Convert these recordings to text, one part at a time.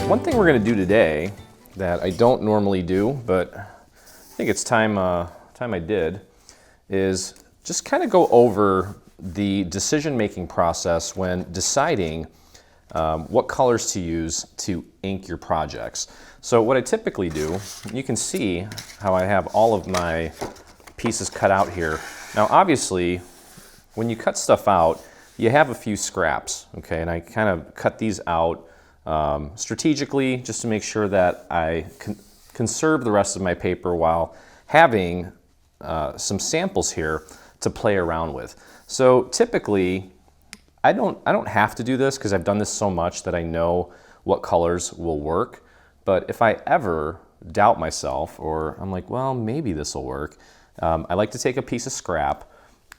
One thing we're going to do today that I don't normally do, but I think it's time I did, is just kind of go over the decision-making process when deciding what colors to use to ink your projects. So what I typically do, you can see how I have all of my pieces cut out here. Now obviously, when you cut stuff out, you have a few scraps, okay? And I kind of cut these out strategically just to make sure that I conserve the rest of my paper while having some samples here to play around with. So typically, I don't have to do this because I've done this so much that I know what colors will work. But if I ever doubt myself or I'm like, well, maybe this will work, I like to take a piece of scrap,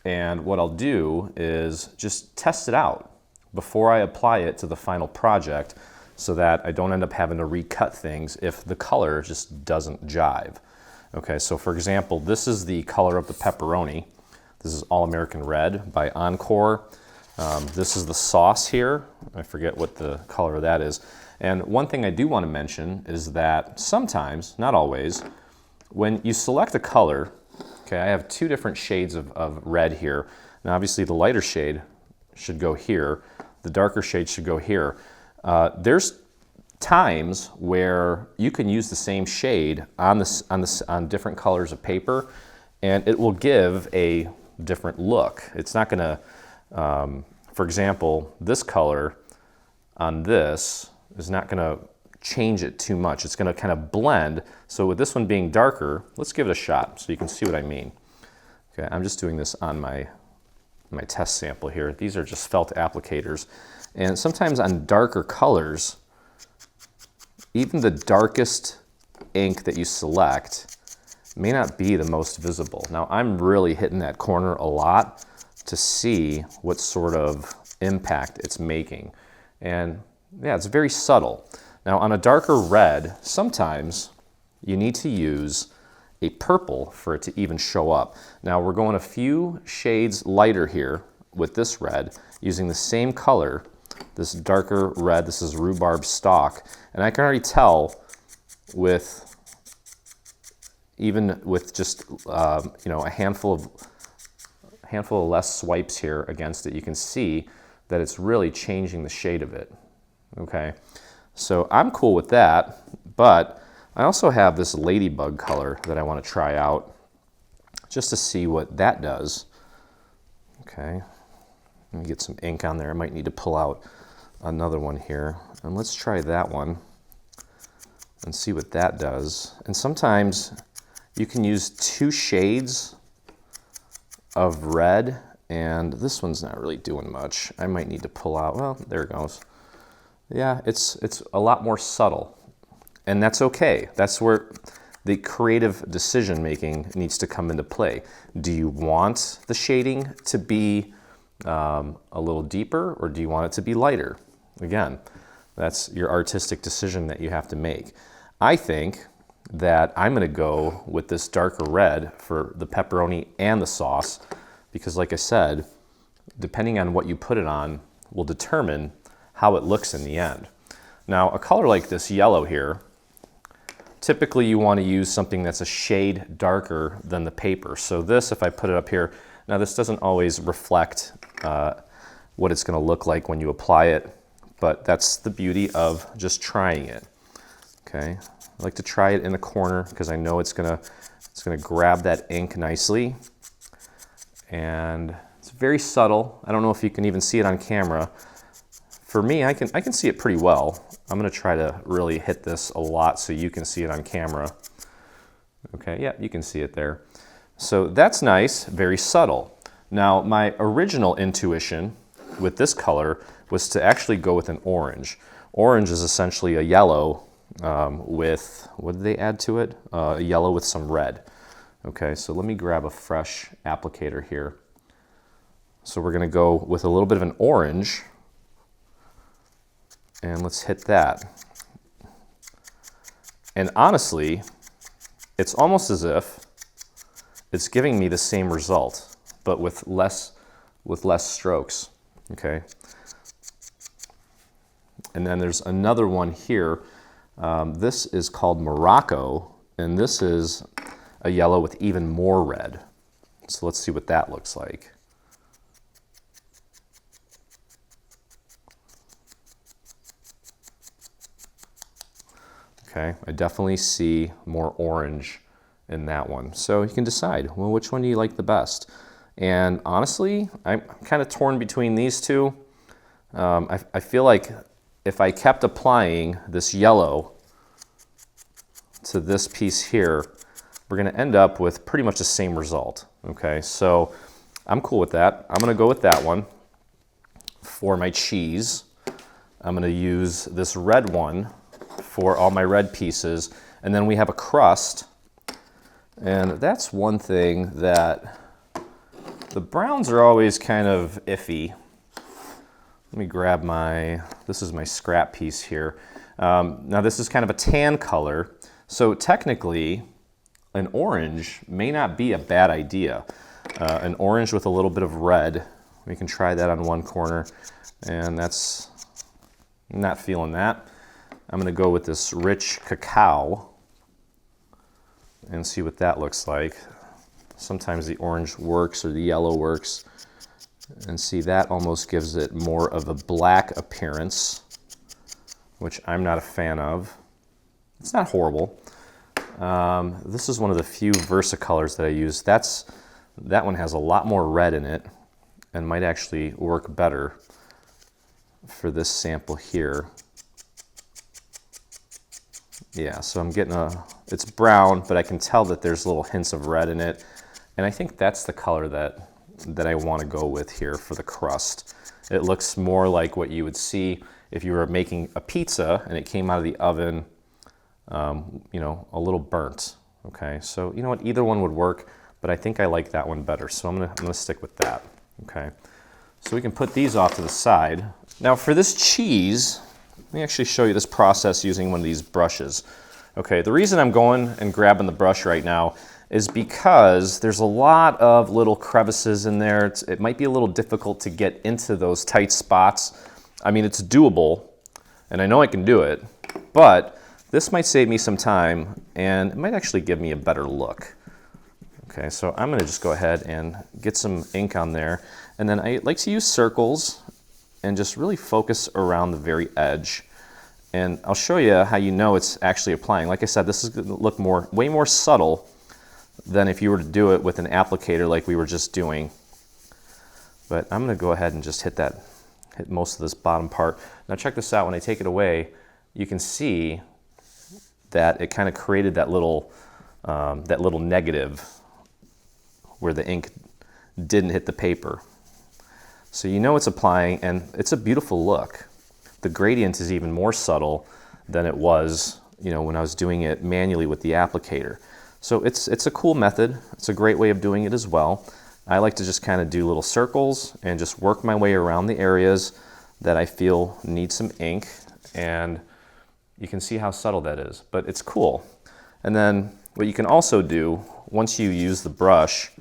and what I'll do is just test it out before I apply it to the final project so that I don't end up having to recut things if the color just doesn't jive. Okay, so for example, this is the color of the pepperoni. This is All American Red by Encore. This is the sauce here. I forget what the color of that is. And one thing I do want to mention is that sometimes, not always, when you select a color, okay, I have two different shades of red here. Now obviously the lighter shade should go here. The darker shade should go here. There's times where you can use the same shade on different colors of paper, and it will give a different look. It's not going to, for example, this color on this is not going to change it too much. It's going to kind of blend. So with this one being darker, let's give it a shot so you can see what I mean. Okay, I'm just doing this on my test sample here. These are just felt applicators. And sometimes on darker colors, even the darkest ink that you select may not be the most visible. Now I'm really hitting that corner a lot to see what sort of impact it's making. And yeah, it's very subtle. Now on a darker red, sometimes you need to use a purple for it to even show up. Now we're going a few shades lighter here with this red, using the same color, this darker red. This is Rhubarb Stock, and I can already tell with just you know, a handful of less swipes here against it, you can see that it's really changing the shade of it. Okay, so I'm cool with that, but I also have this ladybug color that I want to try out just to see what that does. Okay, let me get some ink on there. I might need to pull out another one here, and let's try that one and see what that does. And sometimes you can use two shades of red, and this one's not really doing much. I might need to pull out, well, there it goes. Yeah, it's a lot more subtle, and that's okay. That's where the creative decision making needs to come into play. Do you want the shading to be a little deeper, or do you want it to be lighter? Again, that's your artistic decision that you have to make. I think that I'm going to go with this darker red for the pepperoni and the sauce, because like I said, depending on what you put it on will determine how it looks in the end. Now a color like this yellow here, typically you want to use something that's a shade darker than the paper. So this, if I put it up here, now this doesn't always reflect what it's going to look like when you apply it, but that's the beauty of just trying it. Okay, I like to try it in the corner because I know it's gonna grab that ink nicely, and it's very subtle. I don't know if you can even see it on camera. For me, I can see it pretty well. I'm gonna try to really hit this a lot so you can see it on camera. Okay, yeah, you can see it there. So that's nice, very subtle. Now, my original intuition with this color was to actually go with an orange. Orange is essentially a yellow with, what did they add to it? A yellow with some red. Okay, so let me grab a fresh applicator here. So we're gonna go with a little bit of an orange, and let's hit that. And honestly, it's almost as if it's giving me the same result, but with less strokes, okay? And then there's another one here. This is called Morocco, and this is a yellow with even more red. So let's see what that looks like. Okay, I definitely see more orange in that one. So you can decide, well, which one do you like the best? And honestly, I'm kind of torn between these two. I feel like if I kept applying this yellow to this piece here, we're going to end up with pretty much the same result. Okay, so I'm cool with that. I'm going to go with that one for my cheese. I'm going to use this red one for all my red pieces, and then we have a crust, and that's one thing that the browns are always kind of iffy. Let me grab this is my scrap piece here. Now this is kind of a tan color, so technically an orange may not be a bad idea. An orange with a little bit of red, we can try that on one corner, and that's, I'm not feeling that. I'm going to go with this rich cacao and see what that looks like. Sometimes the orange works or the yellow works. And see, that almost gives it more of a black appearance, which I'm not a fan of. It's not horrible. This is one of the few Versacolors that I use. That one has a lot more red in it and might actually work better for this sample here. Yeah, so I'm getting it's brown, but I can tell that there's little hints of red in it. And I think that's the color that I want to go with here for the crust. It looks more like what you would see if you were making a pizza and it came out of the oven, you know, a little burnt. Okay, so you know what, either one would work, but I think I like that one better. So I'm gonna stick with that. Okay, so we can put these off to the side. Now for this cheese, let me actually show you this process using one of these brushes. Okay, the reason I'm going and grabbing the brush right now is because there's a lot of little crevices in there. It might be a little difficult to get into those tight spots. I mean, it's doable, and I know I can do it, but this might save me some time, and it might actually give me a better look. Okay, so I'm gonna just go ahead and get some ink on there, and then I like to use circles and just really focus around the very edge. And I'll show you how you know it's actually applying. Like I said, this is gonna look way more subtle than if you were to do it with an applicator like we were just doing. But I'm gonna go ahead and just hit most of this bottom part. Now check this out, when I take it away, you can see that it kind of created that little negative where the ink didn't hit the paper. So you know it's applying, and it's a beautiful look. The gradient is even more subtle than it was, you know, when I was doing it manually with the applicator. So it's a cool method. It's a great way of doing it as well. I like to just kind of do little circles and just work my way around the areas that I feel need some ink, and you can see how subtle that is, but it's cool. And then what you can also do, once you use the brush,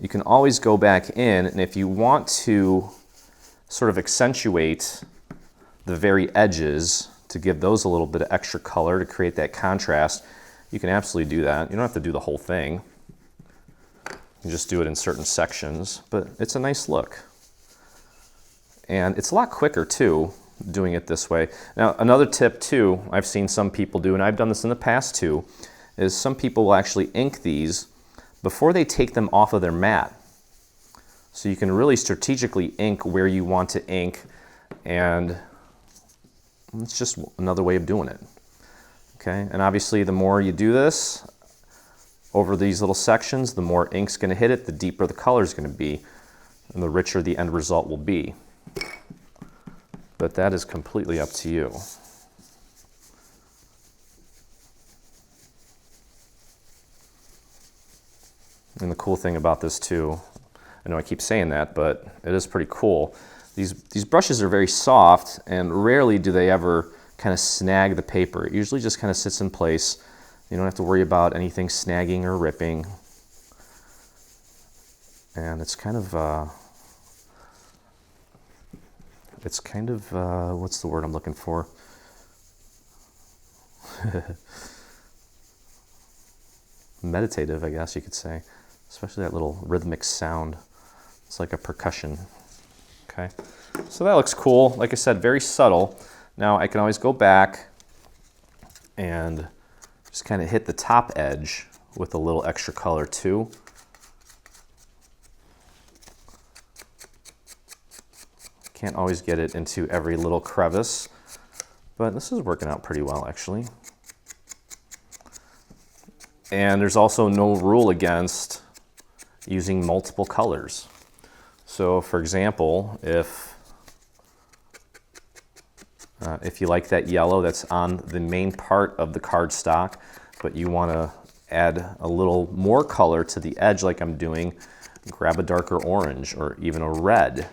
you can always go back in, and if you want to sort of accentuate the very edges to give those a little bit of extra color to create that contrast, you can absolutely do that. You don't have to do the whole thing. You just do it in certain sections, but it's a nice look. And it's a lot quicker too, doing it this way. Now, another tip too, I've seen some people do, and I've done this in the past too, is some people will actually ink these before they take them off of their mat. So you can really strategically ink where you want to ink, and it's just another way of doing it. Okay, and obviously the more you do this over these little sections, the more ink's going to hit it, the deeper the color is going to be, and the richer the end result will be. But that is completely up to you. And the cool thing about this too, I know I keep saying that, but it is pretty cool. These brushes are very soft, and rarely do they ever kind of snag the paper. It usually just kind of sits in place. You don't have to worry about anything snagging or ripping. And it's kind of It's kind of, what's the word I'm looking for? Meditative, I guess you could say. Especially that little rhythmic sound. It's like a percussion. Okay, so that looks cool. Like I said, very subtle. Now I can always go back and just kind of hit the top edge with a little extra color too. Can't always get it into every little crevice, but this is working out pretty well actually. And there's also no rule against using multiple colors. So for example, if you like that yellow that's on the main part of the cardstock, but you want to add a little more color to the edge like I'm doing, grab a darker orange or even a red